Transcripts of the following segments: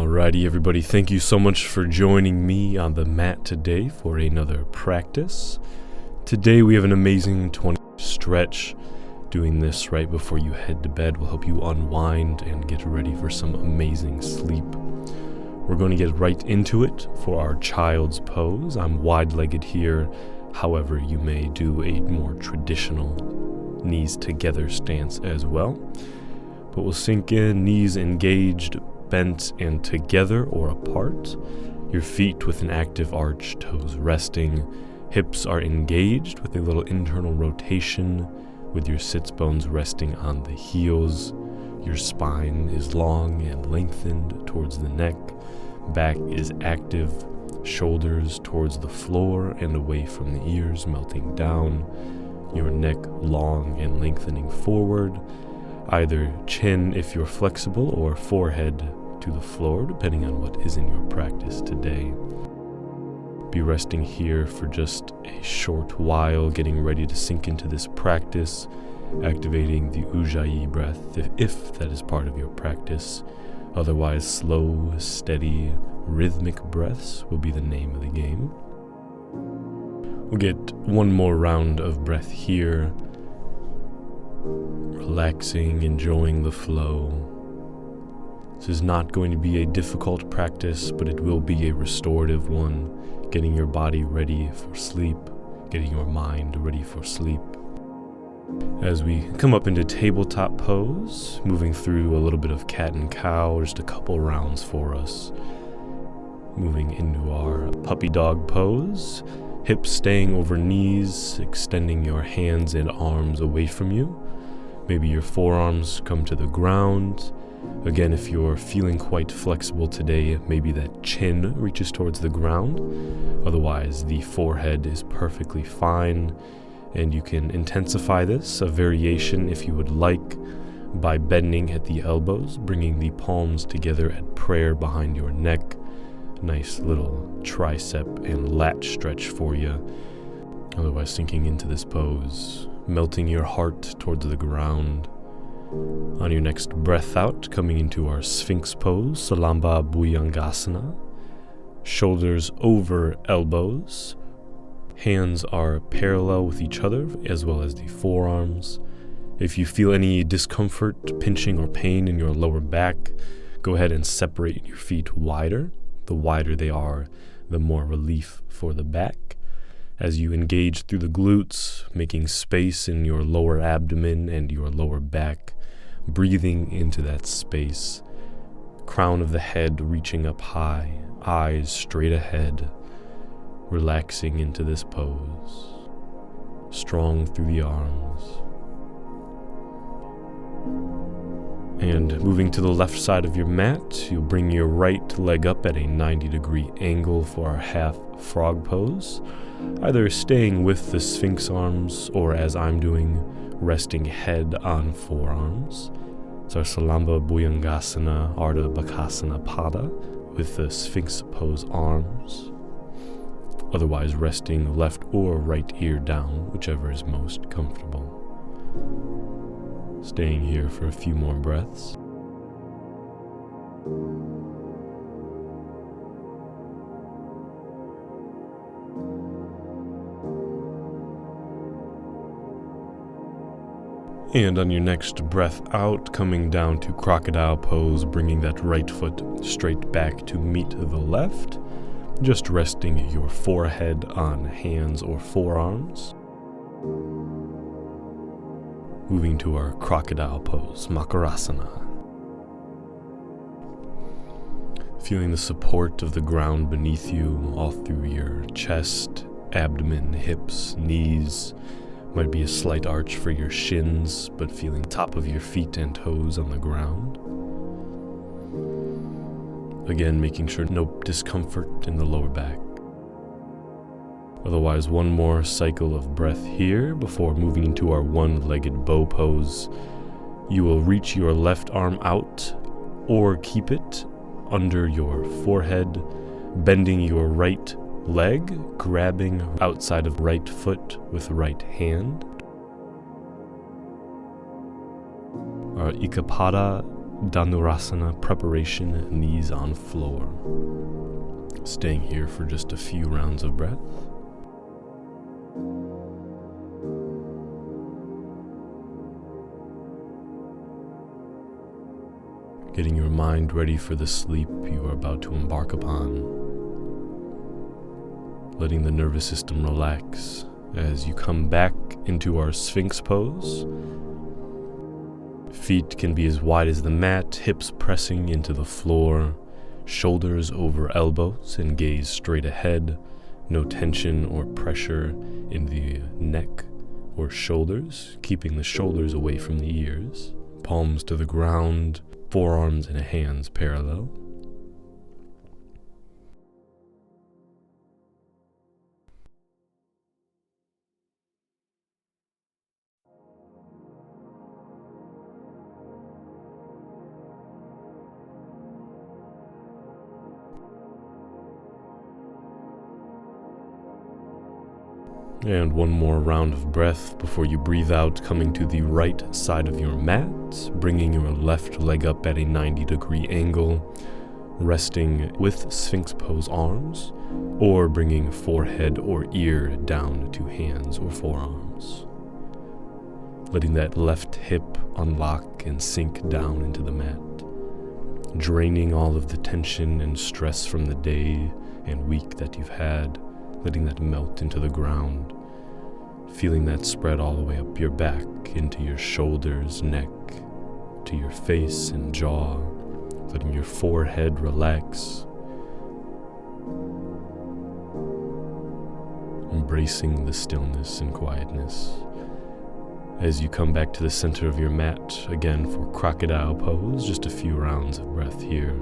Alrighty, everybody, thank you so much for joining me on the mat today for another practice. Today we have an amazing 20 stretch. Doing this right before you head to bed will help you unwind and get ready for some amazing sleep. We're going to get right into it for our child's pose. I'm wide-legged here, however you may do a more traditional knees together stance as well. But we'll sink in, knees engaged, bent and together or apart. Your feet with an active arch, toes resting. Hips are engaged with a little internal rotation, with your sits bones resting on the heels. Your spine is long and lengthened towards the neck. Back is active, shoulders towards the floor and away from the ears, melting down. Your neck long and lengthening forward. Either chin if you're flexible or forehead to the floor, depending on what is in your practice today. Be resting here for just a short while, getting ready to sink into this practice, activating the Ujjayi breath if that is part of your practice. Otherwise, slow, steady, rhythmic breaths will be the name of the game. We'll get one more round of breath here. Relaxing, enjoying the flow. This is not going to be a difficult practice, but it will be a restorative one, getting your body ready for sleep, getting your mind ready for sleep. As we come up into tabletop pose, moving through a little bit of cat and cow, just a couple rounds for us. Moving into our puppy dog pose, hips staying over knees, extending your hands and arms away from you. Maybe your forearms come to the ground. Again, if you're feeling quite flexible today, maybe that chin reaches towards the ground. Otherwise, the forehead is perfectly fine, and you can intensify this, a variation if you would like, by bending at the elbows, bringing the palms together at prayer behind your neck. Nice little tricep and lat stretch for you. Otherwise, sinking into this pose, melting your heart towards the ground. On your next breath out, coming into our Sphinx pose, Salamba Bhujangasana. Shoulders over elbows. Hands are parallel with each other, as well as the forearms. If you feel any discomfort, pinching, or pain in your lower back, go ahead and separate your feet wider. The wider they are, the more relief for the back. As you engage through the glutes, making space in your lower abdomen and your lower back, breathing into that space. Crown of the head reaching up high, eyes straight ahead, relaxing into this pose. Strong through the arms. And moving to the left side of your mat, you'll bring your right leg up at a 90-degree angle for our half frog pose, either staying with the Sphinx arms or, as I'm doing, resting head on forearms. It's our Salamba Bhujangasana, Ardha Bakasana Pada, with the Sphinx pose arms. Otherwise, resting left or right ear down, whichever is most comfortable. Staying here for a few more breaths. And on your next breath out, coming down to crocodile pose, bringing that right foot straight back to meet the left. Just resting your forehead on hands or forearms. Moving to our crocodile pose, Makarasana. Feeling the support of the ground beneath you all through your chest, abdomen, hips, knees. Might be a slight arch for your shins, but feeling top of your feet and toes on the ground. Again, making sure no discomfort in the lower back. Otherwise, one more cycle of breath here before moving into our one-legged bow pose. You will reach your left arm out or keep it under your forehead, bending your right leg, grabbing outside of right foot with right hand. Our Ikapada Dhanurasana preparation, knees on floor. Staying here for just a few rounds of breath. Getting your mind ready for the sleep you are about to embark upon. Letting the nervous system relax as you come back into our Sphinx pose. Feet can be as wide as the mat, hips pressing into the floor, shoulders over elbows and gaze straight ahead. No tension or pressure in the neck or shoulders, keeping the shoulders away from the ears. Palms to the ground, forearms and hands parallel. And one more round of breath before you breathe out, coming to the right side of your mat, bringing your left leg up at a 90-degree angle, resting with Sphinx pose arms, or bringing forehead or ear down to hands or forearms. Letting that left hip unlock and sink down into the mat, draining all of the tension and stress from the day and week that you've had, letting that melt into the ground, feeling that spread all the way up your back, into your shoulders, neck, to your face and jaw, letting your forehead relax, embracing the stillness and quietness. As you come back to the center of your mat, again for crocodile pose, just a few rounds of breath here.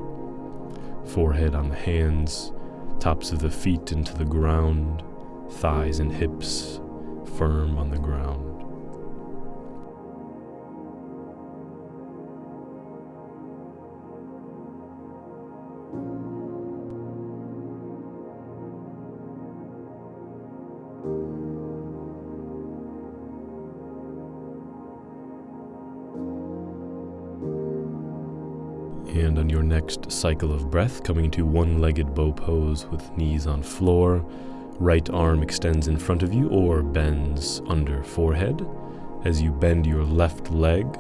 Forehead on the hands, tops of the feet into the ground, thighs and hips firm on the ground. And on your next cycle of breath, coming to one-legged bow pose with knees on floor, right arm extends in front of you or bends under forehead. As you bend your left leg,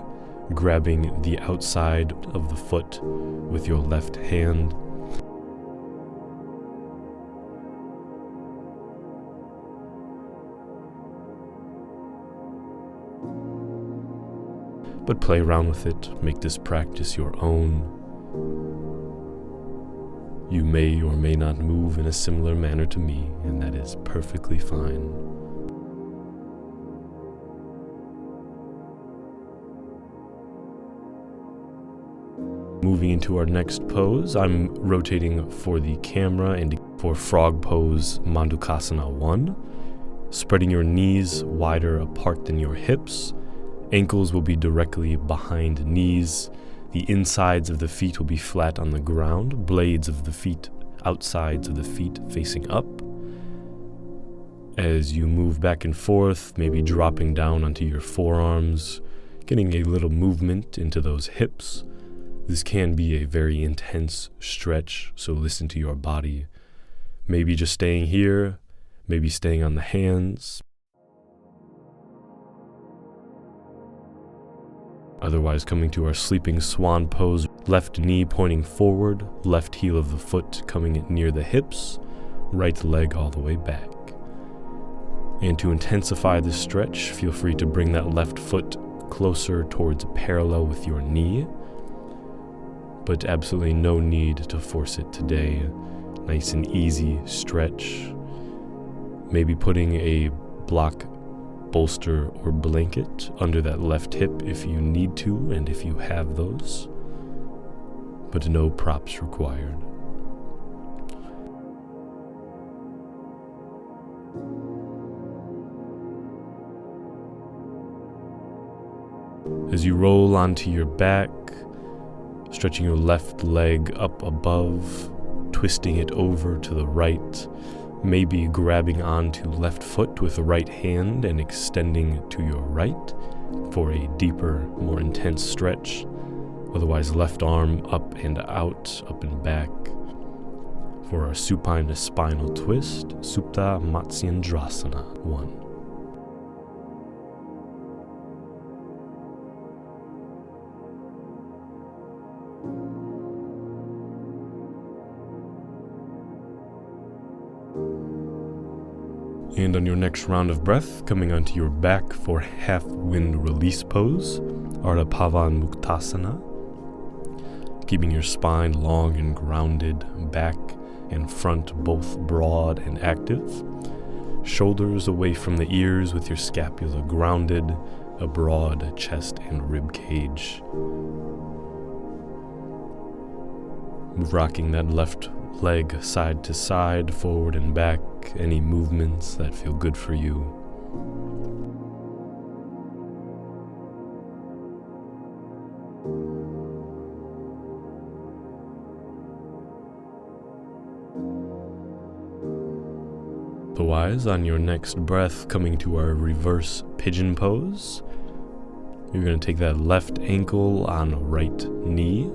grabbing the outside of the foot with your left hand. But play around with it, make this practice your own. You may or may not move in a similar manner to me, and that is perfectly fine. Moving into our next pose, I'm rotating for the camera and for frog pose Mandukasana 1. Spreading your knees wider apart than your hips. Ankles will be directly behind knees. The insides of the feet will be flat on the ground, blades of the feet, outsides of the feet facing up. As you move back and forth, maybe dropping down onto your forearms, getting a little movement into those hips. This can be a very intense stretch, so listen to your body. Maybe just staying here, maybe staying on the hands. Otherwise, coming to our sleeping swan pose, left knee pointing forward, left heel of the foot coming near the hips, right leg all the way back. And to intensify this stretch, feel free to bring that left foot closer towards parallel with your knee, but absolutely no need to force it today. Nice and easy stretch. Maybe putting a block bolster or blanket under that left hip if you need to and if you have those, but no props required. As you roll onto your back, stretching your left leg up above, twisting it over to the right, maybe grabbing onto left foot with the right hand and extending to your right for a deeper, more intense stretch. Otherwise, left arm up and out, up and back. For our supine spinal twist, Supta Matsyendrasana 1. And on your next round of breath, coming onto your back for half wind release pose, Ardha Pavanmuktasana. Keeping your spine long and grounded, back and front both broad and active. Shoulders away from the ears with your scapula grounded, a broad chest and rib cage. Rocking that left leg side to side, forward and back, any movements that feel good for you. Otherwise, on your next breath, coming to our reverse pigeon pose, you're going to take that left ankle on right knee.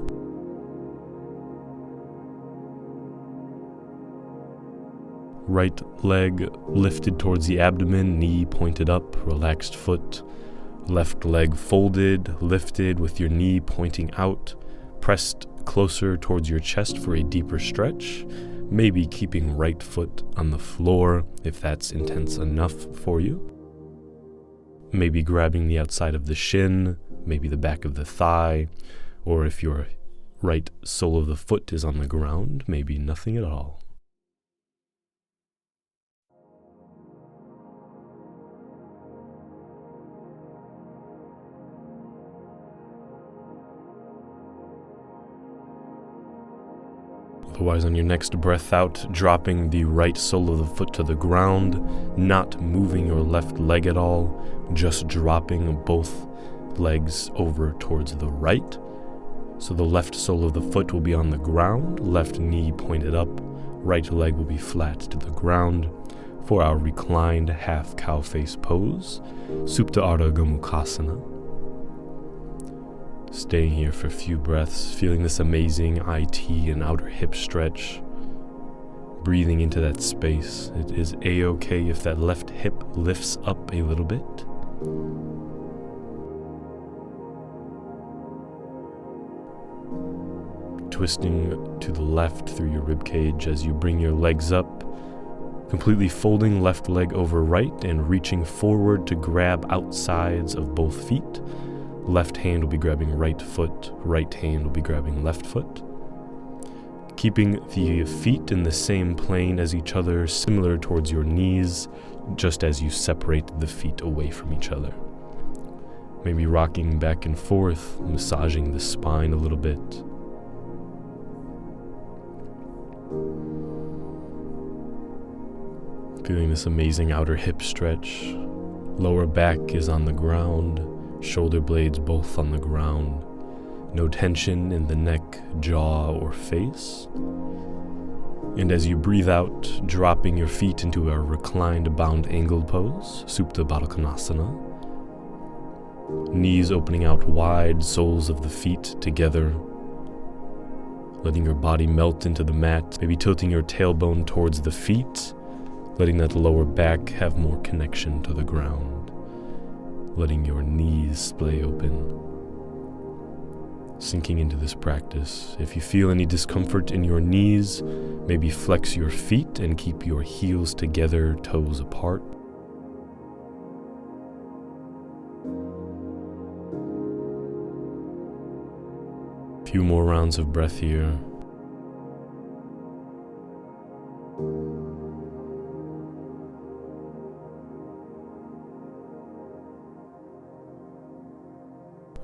Right leg lifted towards the abdomen, knee pointed up, relaxed foot. Left leg folded, lifted with your knee pointing out, pressed closer towards your chest for a deeper stretch. Maybe keeping right foot on the floor if that's intense enough for you. Maybe grabbing the outside of the shin, maybe the back of the thigh, or if your right sole of the foot is on the ground, maybe nothing at all. Otherwise, on your next breath out, dropping the right sole of the foot to the ground, not moving your left leg at all, just dropping both legs over towards the right. So the left sole of the foot will be on the ground, left knee pointed up, right leg will be flat to the ground. For our reclined half cow face pose, Supta Ardha Gomukhasana. Staying here for a few breaths, feeling this amazing IT and outer hip stretch. Breathing into that space. It is a-okay if that left hip lifts up a little bit. Twisting to the left through your ribcage as you bring your legs up. Completely folding left leg over right and reaching forward to grab outsides of both feet. Left hand will be grabbing right foot, right hand will be grabbing left foot. Keeping the feet in the same plane as each other, similar towards your knees, just as you separate the feet away from each other. Maybe rocking back and forth, massaging the spine a little bit. Feeling this amazing outer hip stretch. Lower back is on the ground. Shoulder blades both on the ground. No tension in the neck, jaw, or face. And as you breathe out, dropping your feet into a reclined bound angled pose, Supta Baddha Konasana. Knees opening out wide, soles of the feet together. Letting your body melt into the mat, maybe tilting your tailbone towards the feet, letting that lower back have more connection to the ground. Letting your knees splay open. Sinking into this practice. If you feel any discomfort in your knees, maybe flex your feet and keep your heels together, toes apart. A few more rounds of breath here.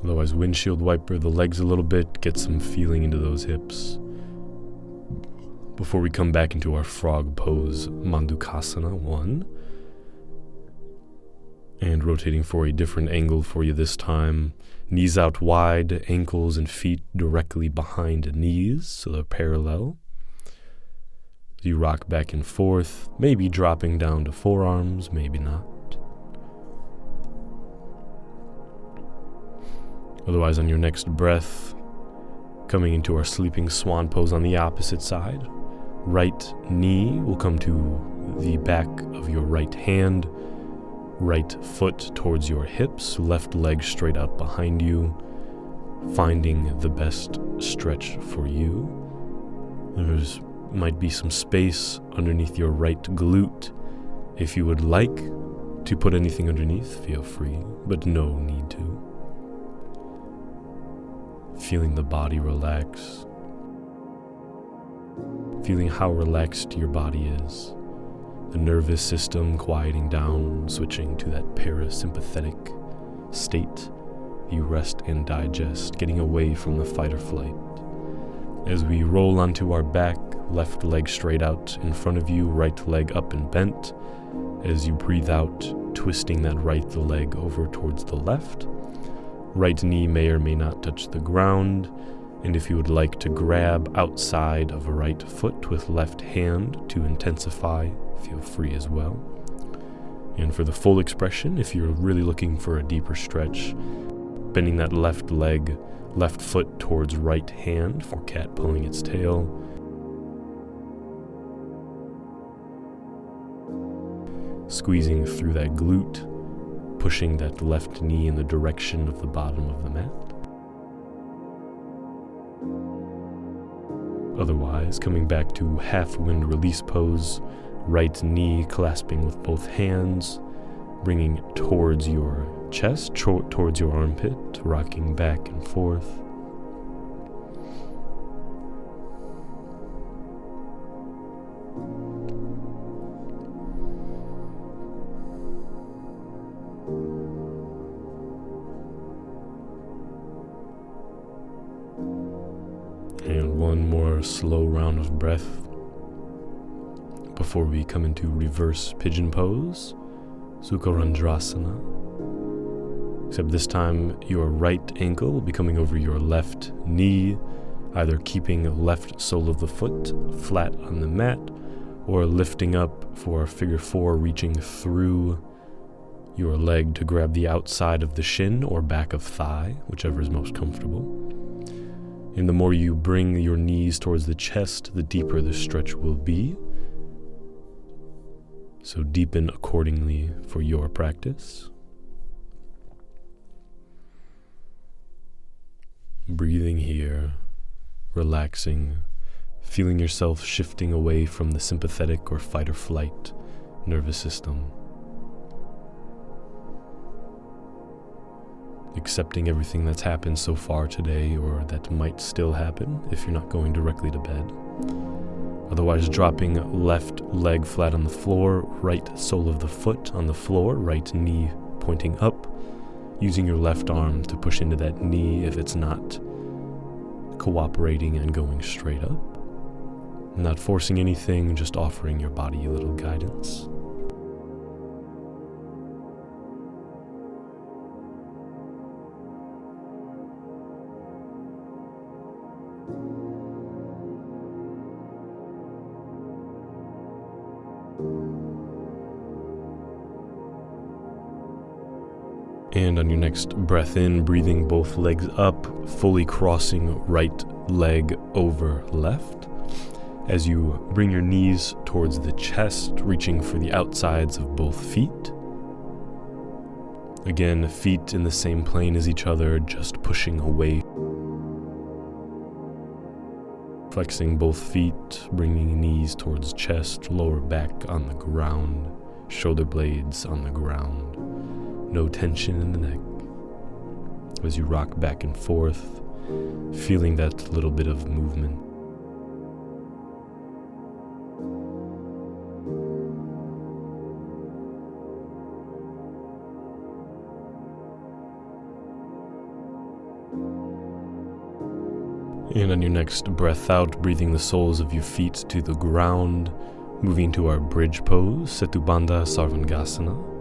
Otherwise, windshield wiper the legs a little bit, get some feeling into those hips. Before we come back into our frog pose, Mandukasana 1. And rotating for a different angle for you this time. Knees out wide, ankles and feet directly behind knees, so they're parallel. You rock back and forth, maybe dropping down to forearms, maybe not. Otherwise, on your next breath, Coming into our sleeping swan pose on the opposite side. Right knee will come to the back of your right hand, right foot towards your hips, left leg straight out behind you, finding the best stretch for you. There's might be some space underneath your right glute. If you would like to put anything underneath, feel free, but no need to. Feeling the body relax. Feeling how relaxed your body is. The nervous system quieting down, switching to that parasympathetic state. You rest and digest, getting away from the fight or flight. As we roll onto our back, left leg straight out in front of you, right leg up and bent. As you breathe out, twisting that right leg over towards the left. Right knee may or may not touch the ground, and if you would like to grab outside of right foot with left hand to intensify, feel free as well. And for the full expression, if you're really looking for a deeper stretch, bending that left leg, left foot towards right hand for cat pulling its tail. Squeezing through that glute, pushing that left knee in the direction of the bottom of the mat. Otherwise, coming back to half wind release pose, right knee clasping with both hands, bringing it towards your chest, towards your armpit, rocking back and forth. And one more slow round of breath before we come into reverse pigeon pose, Sukha Randrasana. Except this time your right ankle will be coming over your left knee, either keeping left sole of the foot flat on the mat or lifting up for figure 4, reaching through your leg to grab the outside of the shin or back of thigh, whichever is most comfortable. And the more you bring your knees towards the chest, the deeper the stretch will be. So deepen accordingly for your practice. Breathing here, relaxing, feeling yourself shifting away from the sympathetic or fight or flight nervous system. Accepting everything that's happened so far today or that might still happen if you're not going directly to bed. Otherwise, dropping left leg flat on the floor, right sole of the foot on the floor, right knee pointing up, using your left arm to push into that knee if it's not cooperating and going straight up. Not forcing anything, just offering your body a little guidance. And on your next breath in, breathing both legs up, fully crossing right leg over left. As you bring your knees towards the chest, reaching for the outsides of both feet. Again, feet in the same plane as each other, just pushing away. Flexing both feet, bringing knees towards chest, lower back on the ground, shoulder blades on the ground. No tension in the neck. As you rock back and forth, feeling that little bit of movement. And on your next breath out, breathing the soles of your feet to the ground, moving to our bridge pose, Setubandha Sarvangasana.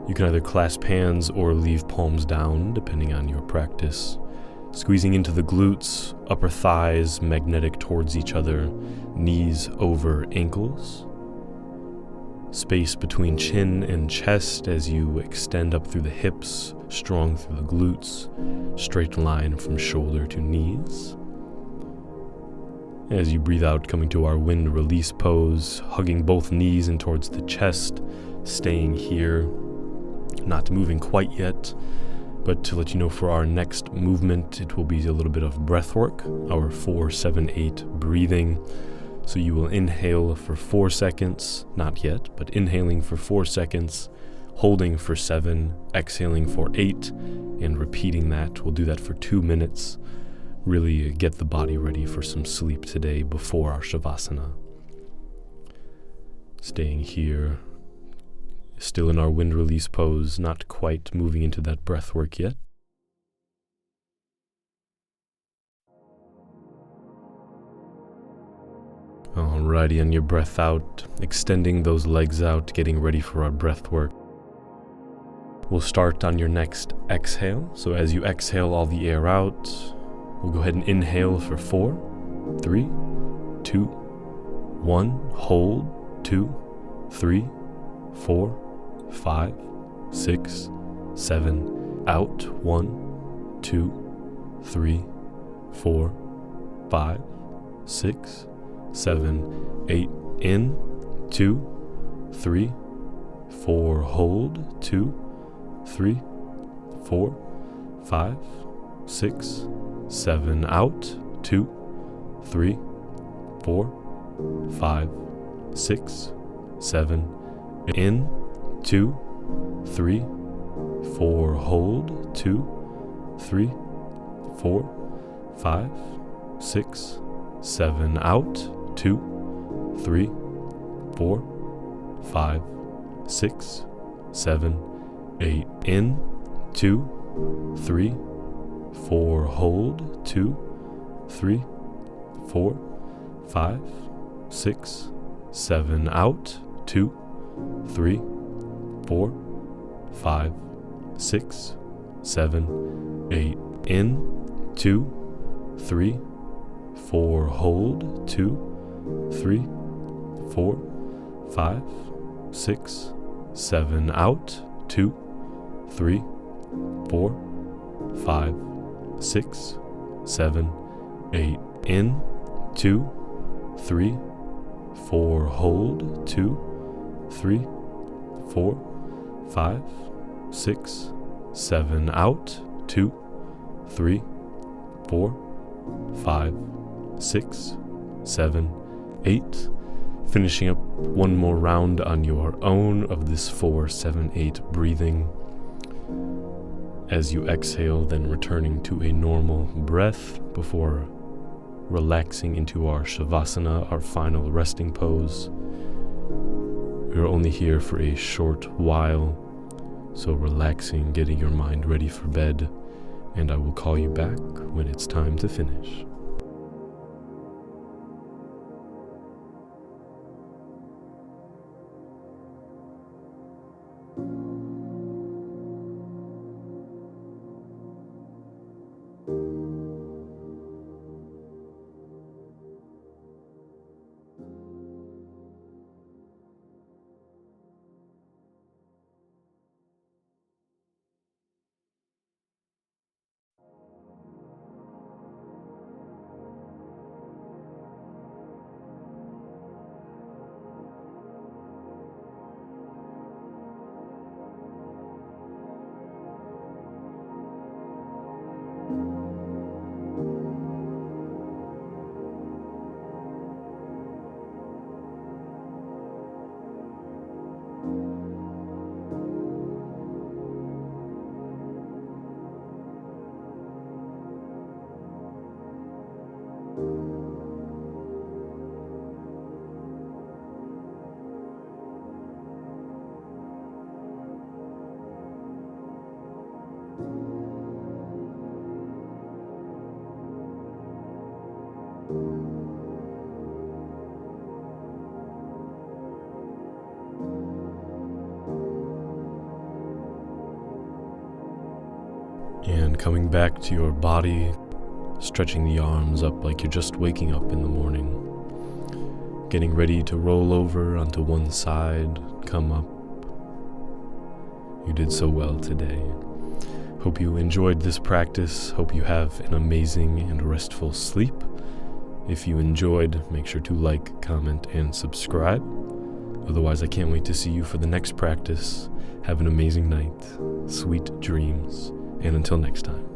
You can either clasp hands or leave palms down, depending on your practice. Squeezing into the glutes, upper thighs magnetic towards each other, knees over ankles. Space between chin and chest as you extend up through the hips, strong through the glutes, straight line from shoulder to knees. As you breathe out, coming to our wind release pose, hugging both knees in towards the chest, staying here, not moving quite yet, but to let you know for our next movement, it will be a little bit of breath work, our 4-7-8 breathing. So you will inhale for 4 seconds, not yet, but inhaling for 4 seconds, holding for 7, exhaling for 8, and repeating that. We'll do that for 2 minutes. Really get the body ready for some sleep today before our Shavasana. Staying here, still in our wind release pose, not quite moving into that breath work yet. Alrighty, on your breath out, extending those legs out, getting ready for our breath work. We'll start on your next exhale. So as you exhale all the air out, we'll go ahead and inhale for 4, 3, 2, 1. Hold, 2, 3, 4, 5, 6, 7. Out, 1, 2, 3, 4, 5, 6, 7, 8. In, 2, 3, 4. Hold, 2, 3, 4, 5, 6, 7. Out, 2, 3, 4, 5, 6, 7. In, 2, 3, 4. Hold, 2, 3, 4, 5, 6, 7. Out, 2, 3, 4, 5, 6, 7, 8. In, 2, 3, 4. Hold, 2, 3, 4, 5, 6, 7. Out, 2, 3, 4, 5, 6, 7, 8. In, 2, 3, 4. Hold, 2, 3, 4, 5, 6, 7. Out, 2, 3, 4, 5, 6, 7, 8. In, 2, 3, 4. Hold, 2, 3, 4, 5, 6, 7. Out, 2, 3, 4, 5, 6, 7, 8. Finishing up one more round on your own of this 4-7-8 breathing. As you exhale, then returning to a normal breath before relaxing into our Shavasana, our final resting pose. We're only here for a short while, so relaxing, getting your mind ready for bed, and I will call you back when it's time to finish. And coming back to your body, stretching the arms up like you're just waking up in the morning. Getting ready to roll over onto one side, come up. You did so well today. Hope you enjoyed this practice. Hope you have an amazing and restful sleep. If you enjoyed, make sure to like, comment, and subscribe. Otherwise, I can't wait to see you for the next practice. Have an amazing night, sweet dreams, and until next time.